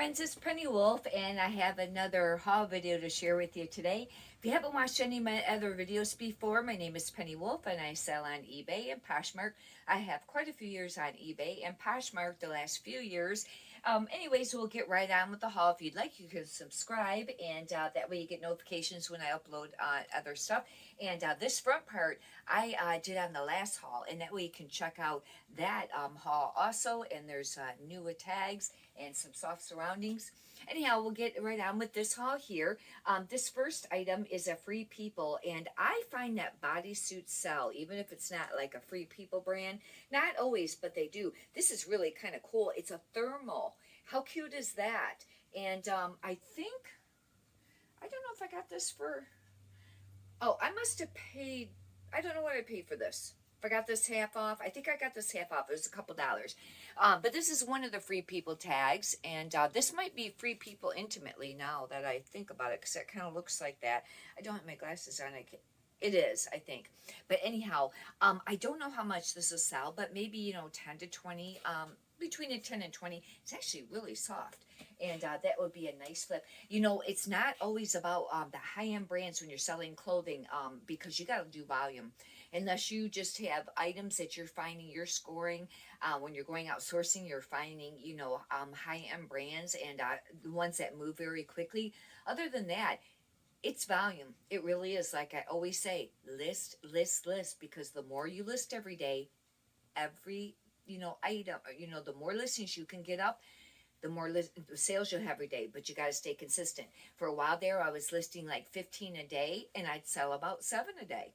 friends, it's Penny Wolf, and I have another haul video to share with you today. If you haven't watched any of my other videos before, my name is Penny Wolf, and I sell on eBay and Poshmark. I have quite a few years on eBay and Poshmark the last few years. Anyways, we'll get right on with the haul. If you'd like, you can subscribe, and that way you get notifications when I upload other stuff. And this front part I did on the last haul, and that way you can check out that haul also. And there's new tags and some soft surroundings. Anyhow, we'll get right on with this haul here. This first item is a Free People, and I find that bodysuits sell, even if it's not like a Free People brand. Not always, but they do. This is really kind of cool. It's a thermal. How cute is that? And I don't know if I got this for, oh, I must have paid, I don't know what I paid for this. If I got this half off, I think I got this half off. It was a couple dollars. But this is one of the Free People tags, and this might be Free People Intimately now that I think about it, because it kind of looks like that. I don't have my glasses on. It is, I think. But anyhow, I don't know how much this will sell, but maybe, 10 to 20, between a 10 and 20. It's actually really soft, and that would be a nice flip. It's not always about the high-end brands when you're selling clothing, because you got to do volume. Unless you just have items that you're finding you're scoring when you're going out sourcing, you're finding, high-end brands and the ones that move very quickly. Other than that, it's volume. It really is. Like I always say, list, list, list, because the more you list every day, every, item, the more listings you can get up, the more sales you'll have every day, but you got to stay consistent. For a while there, I was listing like 15 a day, and I'd sell about 7 a day.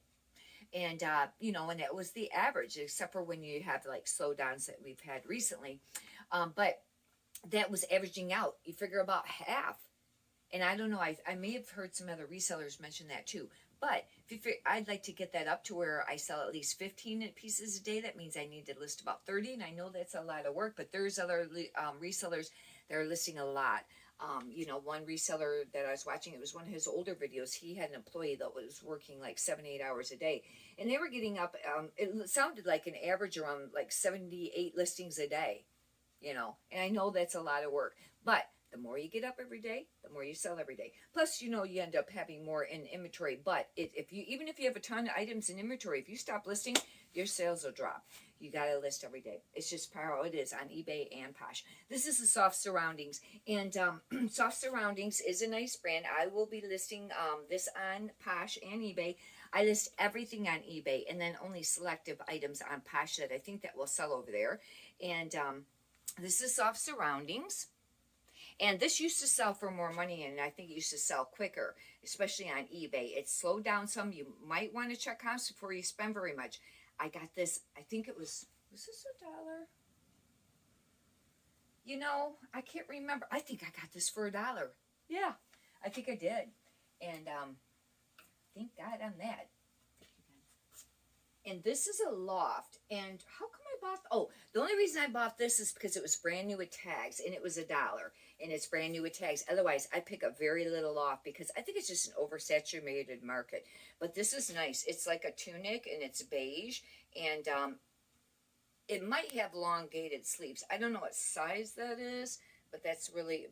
And, and that was the average, except for when you have like slowdowns that we've had recently. But that was averaging out. You figure about half. And I don't know, I may have heard some other resellers mention that too. But I'd like to get that up to where I sell at least 15 pieces a day. That means I need to list about 30. And I know that's a lot of work, but there's other resellers that are listing a lot. One reseller that I was watching, it was one of his older videos. He had an employee that was working like 7-8 hours a day, and they were getting up, it sounded like an average around like 78 listings a day, and I know that's a lot of work, but the more you get up every day, the more you sell every day. Plus, you end up having more in inventory. But even if you have a ton of items in inventory, if you stop listing, your sales will drop. You got to list every day. It's just how it is on eBay and Posh. This is the Soft Surroundings. And Soft Surroundings is a nice brand. I will be listing this on Posh and eBay. I list everything on eBay and then only selective items on Posh that I think that will sell over there. And this is Soft Surroundings. And this used to sell for more money, and I think it used to sell quicker, especially on eBay. It's slowed down some. You might want to check comps before you spend very much. I got this, I think it was this $1? I can't remember. I think I got this for $1. Yeah, I think I did. And thank God on that. And this is a Loft. And how come I bought, the only reason I bought this is because it was brand new with tags, and it was $1. And it's brand new with tags. Otherwise, I pick up very little off because I think it's just an oversaturated market. But this is nice. It's like a tunic, and it's beige. And it might have elongated sleeves. I don't know what size that is, but that's really,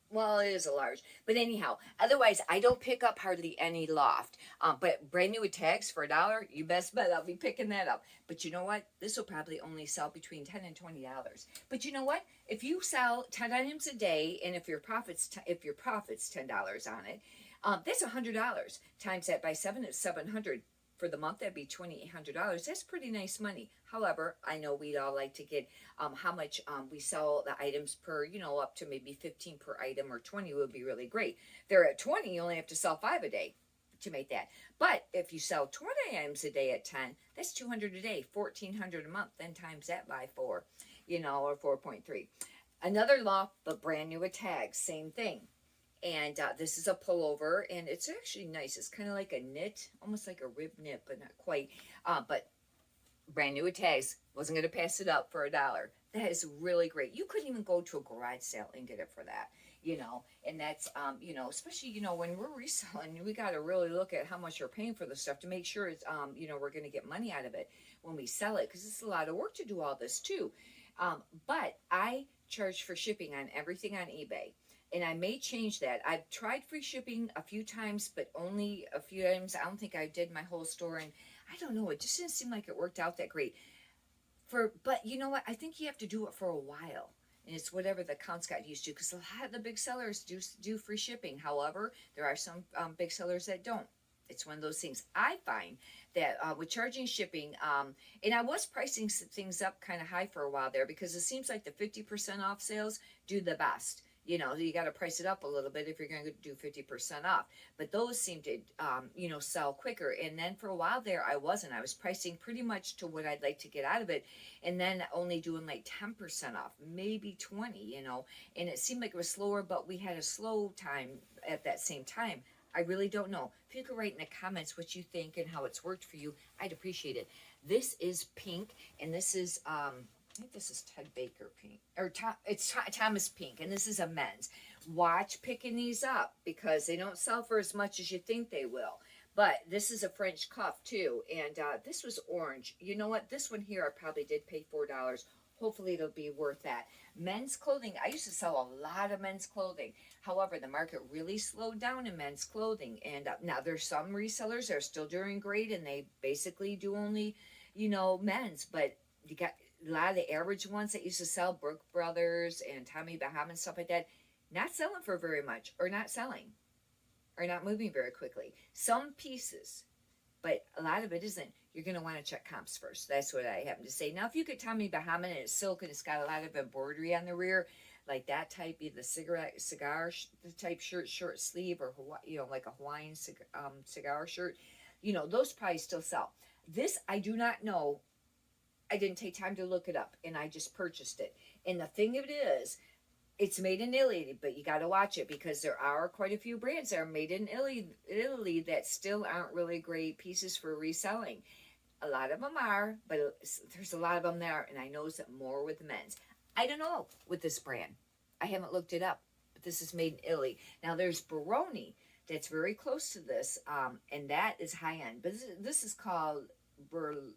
well, it is a large. But anyhow, otherwise, I don't pick up hardly any Loft. But brand new with tags for $1, you best bet I'll be picking that up. But you know what? This will probably only sell between $10 and $20. But you know what? If you sell 10 items a day, and if your profit's $10 on it, that's $100. Times that by 7 is $700. For the month, that'd be $2,800. That's pretty nice money. However, I know we'd all like to get how much we sell the items per, up to maybe 15 per item, or 20 would be really great. They're at 20, you only have to sell 5 a day to make that. But if you sell 20 items a day at 10, that's $200 a day, $1,400 a month. Then times that by 4, or 4.3. Another Loft, but brand new with tags, same thing. And this is a pullover, and it's actually nice. It's kind of like a knit, almost like a rib knit, but not quite. But brand new with tags. Wasn't going to pass it up for $1. That is really great. You couldn't even go to a garage sale and get it for that, And that's, especially, when we're reselling, we got to really look at how much you're paying for the stuff to make sure it's, we're going to get money out of it when we sell it, because it's a lot of work to do all this too. But I charge for shipping on everything on eBay. And I may change that. I've tried free shipping a few times, but only a few items. I don't think I did my whole store, and I don't know. It just didn't seem like it worked out that great. But you know what? I think you have to do it for a while, and it's whatever the accounts got used to. Because a lot of the big sellers do free shipping. However, there are some big sellers that don't. It's one of those things. I find that with charging shipping, and I was pricing things up kind of high for a while there because it seems like the 50% off sales do the best. You know, you got to price it up a little bit if you're going to do 50% off. But those seem to, sell quicker. And then for a while there, I wasn't. I was pricing pretty much to what I'd like to get out of it. And then only doing like 10% off, maybe 20, And it seemed like it was slower, but we had a slow time at that same time. I really don't know. If you could write in the comments what you think and how it's worked for you, I'd appreciate it. This is pink, and this is, I think this is Ted Baker pink, or it's Thomas pink, and this is a men's. Watch picking these up because they don't sell for as much as you think they will. But this is a French cuff too, and this was orange. You know what? This one here I probably did pay $4. Hopefully it'll be worth that. Men's clothing. I used to sell a lot of men's clothing. However, the market really slowed down in men's clothing. And now there's some resellers that are still doing great, and they basically do only, men's. But you got a lot of the average ones that used to sell, Brooke Brothers and Tommy Bahama and stuff like that, not selling for very much, or not selling, or not moving very quickly. Some pieces, but a lot of it isn't. You're going to want to check comps first. That's what I happen to say. Now, if you get Tommy Bahama and it's silk and it's got a lot of embroidery on the rear, like that type, either cigar type shirt, short sleeve, or like a Hawaiian cigar shirt, those probably still sell. This I do not know. I didn't take time to look it up, and I just purchased it. And the thing of it is, it's made in Italy, but you got to watch it because there are quite a few brands that are made in Italy that still aren't really great pieces for reselling. A lot of them are, but there's a lot of them there, and I notice it more with men's. I don't know with this brand. I haven't looked it up, but this is made in Italy. Now, there's Baroni that's very close to this, and that is high-end. But this is called Berlani,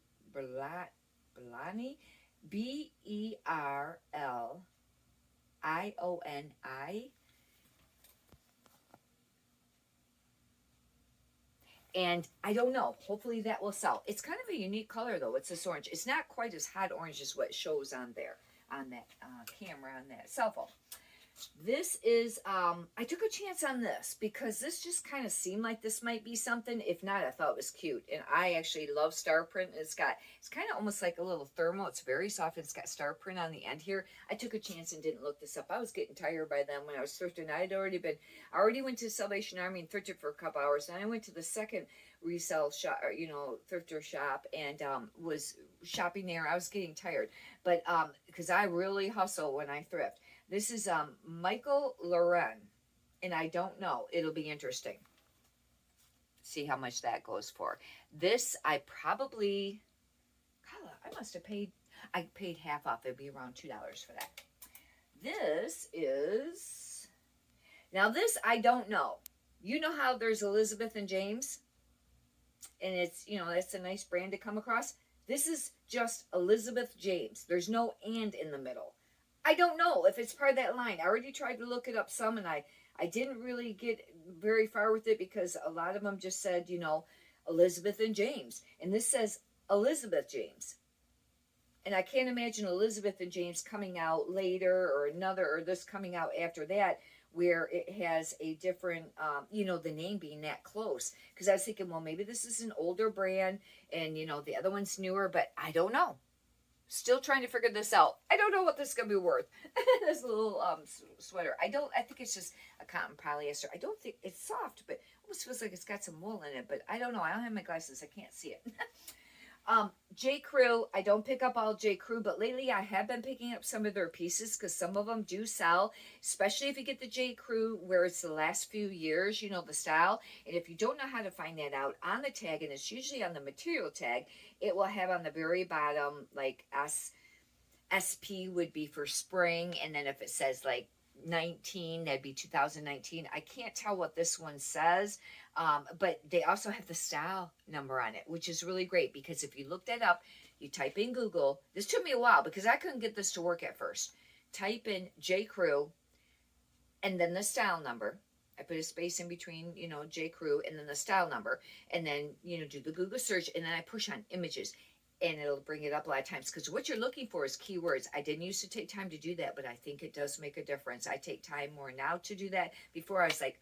Berlioni. And I don't know. Hopefully that will sell. It's kind of a unique color, though. It's this orange. It's not quite as hot orange as what shows on there, on that camera, on that cell phone. This is, I took a chance on this because this just kind of seemed like this might be something. If not, I thought it was cute. And I actually love star print. It's kind of almost like a little thermal. It's very soft. It's got star print on the end here. I took a chance and didn't look this up. I was getting tired by then when I was thrifting. I already went to Salvation Army and thrifted for a couple hours. And I went to the second resale shop, thrifter shop, and was shopping there. I was getting tired. But because I really hustle when I thrift. This is Michael Loren, and I don't know. It'll be interesting. See how much that goes for. This, I must have paid, I paid half off. It'd be around $2 for that. This is, now this I don't know. You know how there's Elizabeth and James? And it's, that's a nice brand to come across. This is just Elizabeth James. There's no and in the middle. I don't know if it's part of that line. I already tried to look it up some, and I didn't really get very far with it because a lot of them just said, Elizabeth and James. And this says Elizabeth James. And I can't imagine Elizabeth and James coming out later or this coming out after that, where it has a different, the name being that close. Because I was thinking, well, maybe this is an older brand and, the other one's newer, but I don't know. Still trying to figure this out. I don't know what this is going to be worth. This little sweater. I think it's just a cotton polyester. I don't think it's soft, but it almost feels like it's got some wool in it. But I don't know. I don't have my glasses. I can't see it. J. Crew. I don't pick up all J. Crew, but lately I have been picking up some of their pieces because some of them do sell, especially if you get the J. Crew where it's the last few years, the style. And if you don't know how to find that out, on the tag, and it's usually on the material tag, it will have on the very bottom, like SP would be for spring, and then if it says like 19, that'd be 2019. I can't tell what this one says, but they also have the style number on it, which is really great because if you look that up, you type in Google. This took me a while because I couldn't get this to work at first. type in J. Crew and then the style number. I put a space in between, J. Crew and then the style number, and then, do the Google search, and then I push on images, and it'll bring it up a lot of times, because what you're looking for is keywords. I didn't used to take time to do that, but I think it does make a difference. I take time more now to do that. Before I was like,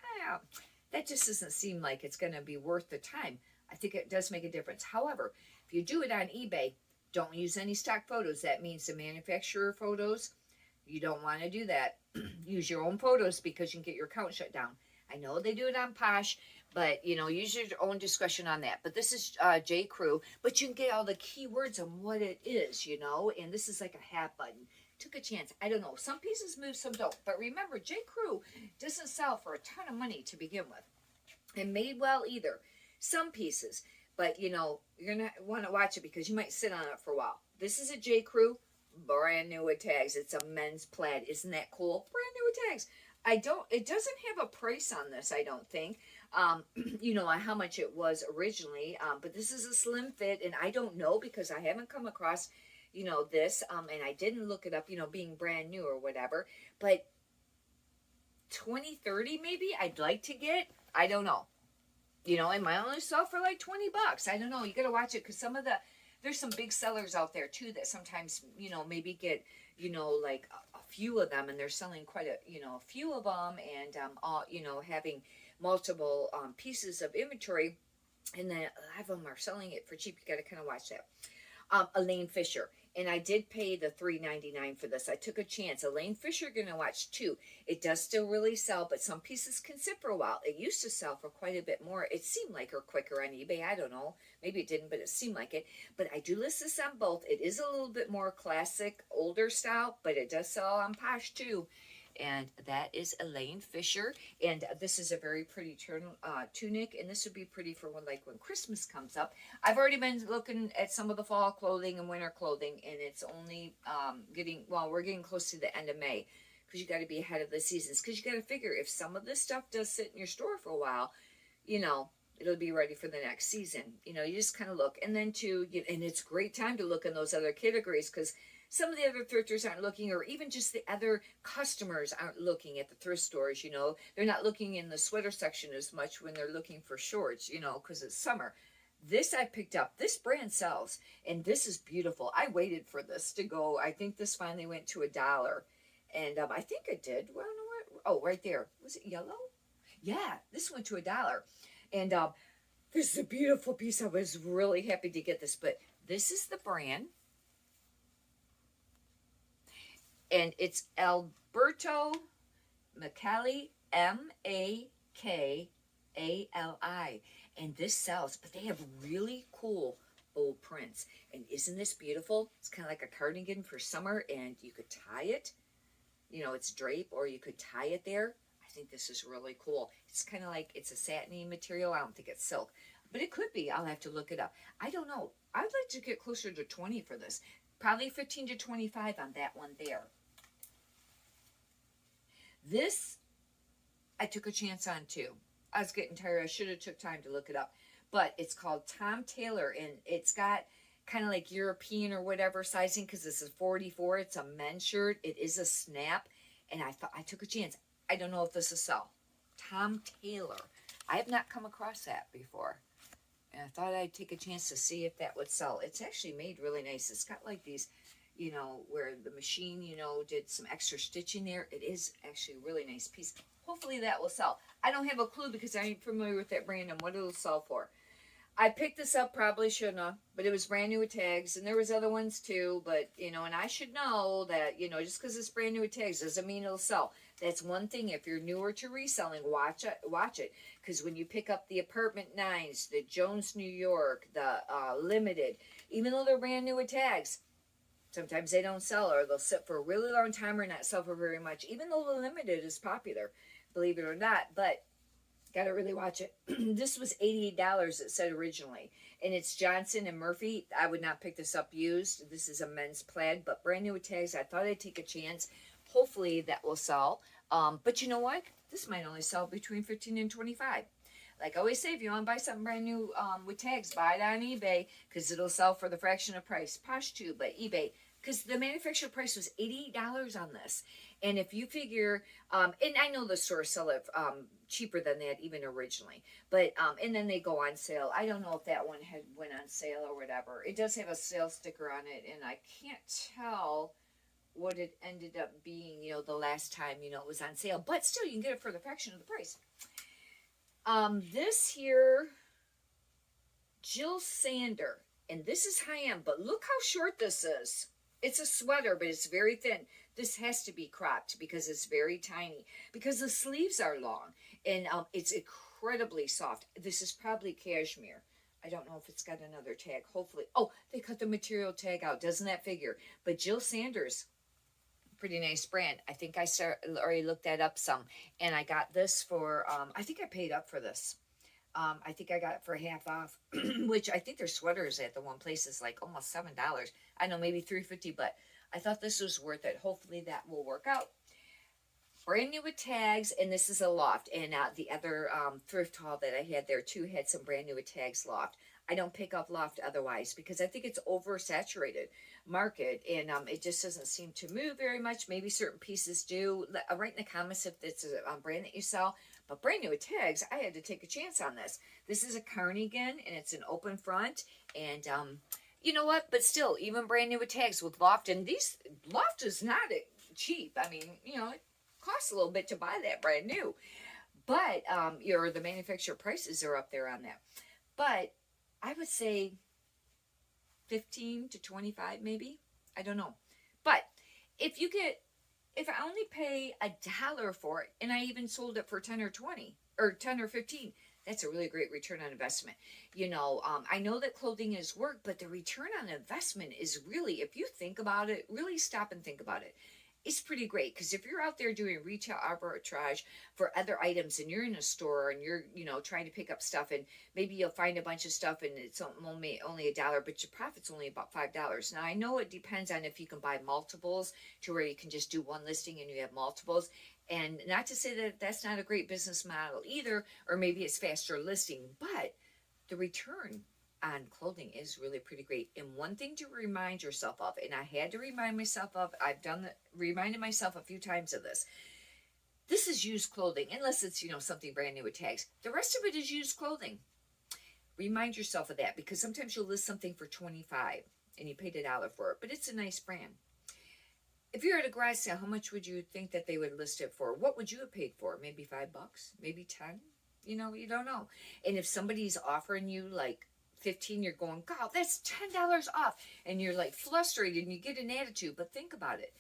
that just doesn't seem like it's going to be worth the time. I think it does make a difference. However, if you do it on eBay, don't use any stock photos. That means the manufacturer photos. You don't want to do that. Use your own photos, because you can get your account shut down. I know they do it on Posh, but use your own discretion on that. But this is J. Crew, but you can get all the keywords on what it is, and this is like a hat button. Took a chance. I don't know. Some pieces move, some don't. But remember, J. Crew doesn't sell for a ton of money to begin with. And made well either. Some pieces. But, you're going to want to watch it, because you might sit on it for a while. This is a J. Crew, brand new with tags. It's a men's plaid. Isn't that cool? Brand new with tags. It doesn't have a price on this, I don't think. How much it was originally. But this is a slim fit, and I don't know, because I haven't come across, this, and I didn't look it up, being brand new or whatever. But 20, 30 maybe I'd like to get. I don't know. It might only sell for like $20. I don't know. You got to watch it, because there's some big sellers out there too that sometimes, maybe get, like a few of them, and they're selling quite a few of them, and, all, having multiple pieces of inventory, and then a lot of them are selling it for cheap. You got to kind of watch that. Elaine Fisher. And I did pay the $3.99 for this. I took a chance. Elaine Fisher, gonna watch too. It does still really sell, but some pieces can sit for a while. It used to sell for quite a bit more. It seemed like, or quicker on eBay. I don't know. Maybe it didn't, but it seemed like it. But I do list this on both. It is a little bit more classic, older style, but it does sell on Posh too. And that is Elaine Fisher. And this is a very pretty tunic, and this would be pretty for when Christmas comes up. I've already been looking at some of the fall clothing and winter clothing, and it's only we're getting close to the end of May, because you got to be ahead of the seasons, because you got to figure if some of this stuff does sit in your store for a while, it'll be ready for the next season. You just kind of look, and then and it's a great time to look in those other categories, because some of the other thrifters aren't looking, or even just the other customers aren't looking at the thrift stores, They're not looking in the sweater section as much when they're looking for shorts, because it's summer. This I picked up. This brand sells, and this is beautiful. I waited for this to go. I think this finally went to $1. And I think it did. Well, oh, right there. Was it yellow? Yeah, this went to $1. And this is a beautiful piece. I was really happy to get this, but this is the brand. And it's Alberto Macali, Makali. And this sells, but they have really cool bold prints. And isn't this beautiful? It's kind of like a cardigan for summer, and you could tie it. It's drape, or you could tie it there. I think this is really cool. It's kind of like, it's a satiny material. I don't think it's silk, but it could be. I'll have to look it up. I don't know. I'd like to get closer to 20 for this. Probably 15 to 25 on that one there. This, I took a chance on too. I was getting tired. I should have took time to look it up. But it's called Tom Taylor, and it's got kind of like European or whatever sizing, because this is 44. It's a men's shirt. It is a snap, and I thought I took a chance. I don't know if this will sell. Tom Taylor. I have not come across that before. And I thought I'd take a chance to see if that would sell. It's actually made really nice. It's got like these, where the machine, did some extra stitching there. It is actually a really nice piece. Hopefully that will sell. I don't have a clue, because I ain't familiar with that brand and what it'll sell for. I picked this up, probably shouldn't have, but it was brand new with tags, and there was other ones too, but, and I should know that, just because it's brand new with tags doesn't mean it'll sell. That's one thing. If you're newer to reselling, watch it, because when you pick up the Apartment 9s, the Jones New York, the Limited, even though they're brand new with tags, sometimes they don't sell, or they'll sit for a really long time or not sell for very much, even though the Limited is popular, believe it or not. But got to really watch it. This was $88, it said originally. And it's Johnson and Murphy. I would not pick this up used. This is a men's plaid, but brand new with tags. I thought I'd take a chance. Hopefully that will sell. But you know what? This might only sell between 15 and 25. Like I always say, if you want to buy something brand new with tags, buy it on eBay, because it'll sell for the fraction of price. Posh too, but eBay, because the manufacturer price was $88 on this. And if you figure, and I know the stores sell it cheaper than that even originally, but and then they go on sale. I don't know if that one had went on sale or whatever. It does have a sale sticker on it, and I can't tell what it ended up being, the last time, it was on sale. But still, you can get it for the fraction of the price. This here, Jill Sander, and this is high-end, but look how short this is. It's a sweater, but it's very thin. This has to be cropped because it's very tiny, because the sleeves are long, and it's incredibly soft. This is probably cashmere. I don't know if it's got another tag. Hopefully. Oh, they cut the material tag out. Doesn't that figure? But Jill Sanders, pretty nice brand. I think I already looked that up some, and I got this for, I think I paid up for this. I think I got it for half off, which I think their sweaters at the one place is like almost $7. I know, maybe $3.50, but I thought this was worth it. Hopefully that will work out. Brand new with tags, and this is a Loft. And the other thrift haul that I had there too had some brand new with tags Loft. I don't pick up Loft otherwise because I think it's oversaturated market, and it just doesn't seem to move very much. Maybe certain pieces do. Write in the comments if it's a brand that you sell. But brand new with tags, I had to take a chance on this. This is a cardigan, and it's an open front, and you know what? But still, even brand new with tags with Loft, and these Loft is not cheap. I mean, it costs a little bit to buy that brand new, but the manufacturer prices are up there on that. But I would say 15 to 25 maybe. I don't know. But if I only pay $1 for it, and I even sold it for 10 or 20 or 10 or 15, that's a really great return on investment. I know that clothing is work, but the return on investment is really, if you think about it, really stop and think about it. It's pretty great, because if you're out there doing retail arbitrage for other items, and you're in a store and you're trying to pick up stuff, and maybe you'll find a bunch of stuff and it's only $1, but your profit's only about $5. Now I know it depends on if you can buy multiples to where you can just do one listing and you have multiples, and not to say that that's not a great business model either, or maybe it's faster listing, but the return on clothing is really pretty great. And one thing to remind yourself of, and I had to remind myself of, reminded myself a few times of this. This is used clothing, unless it's, something brand new with tags. The rest of it is used clothing. Remind yourself of that, because sometimes you'll list something for $25 and you paid $1 for it, but it's a nice brand. If you're at a garage sale, how much would you think that they would list it for? What would you have paid for? Maybe $5, maybe 10. You don't know. And if somebody's offering you like 15, you're going, God, that's $10 off, and you're like frustrated and you get an attitude. But think about it.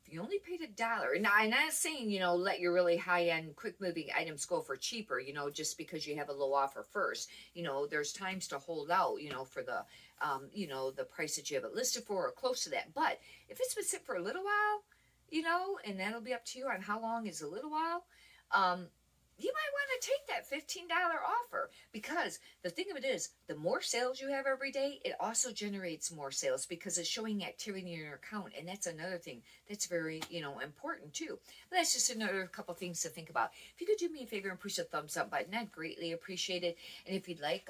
If you only paid $1, and I'm not saying, let your really high-end, quick-moving items go for cheaper, just because you have a low offer first. There's times to hold out, for the, the price that you have it listed for, or close to that. But if it's been sitting for a little while, and that'll be up to you on how long is a little while, you might want to take that $15 offer, because the thing of it is, the more sales you have every day, it also generates more sales because it's showing activity in your account. And that's another thing that's very, important too. But that's just another couple things to think about. If you could do me a favor and push the thumbs up button, I'd greatly appreciate it. And if you'd like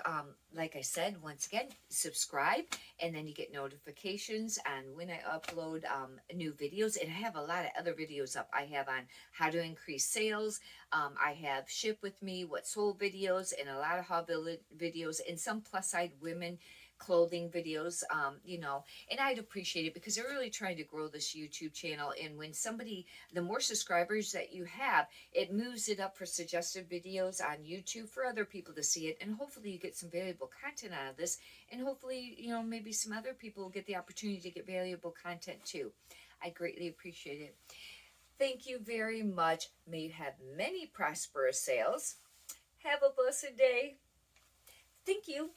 I said, once again, subscribe, and then you get notifications on when I upload new videos. And I have a lot of other videos up. I have on how to increase sales. I have ship with me, what sold videos, and a lot of haul videos, and some plus side women clothing videos, and I'd appreciate it, because they're really trying to grow this YouTube channel. And when the more subscribers that you have, it moves it up for suggested videos on YouTube for other people to see it. And hopefully you get some valuable content out of this, and hopefully, maybe some other people will get the opportunity to get valuable content too. I greatly appreciate it. Thank you very much. May you have many prosperous sales. Have a blessed day. Thank you.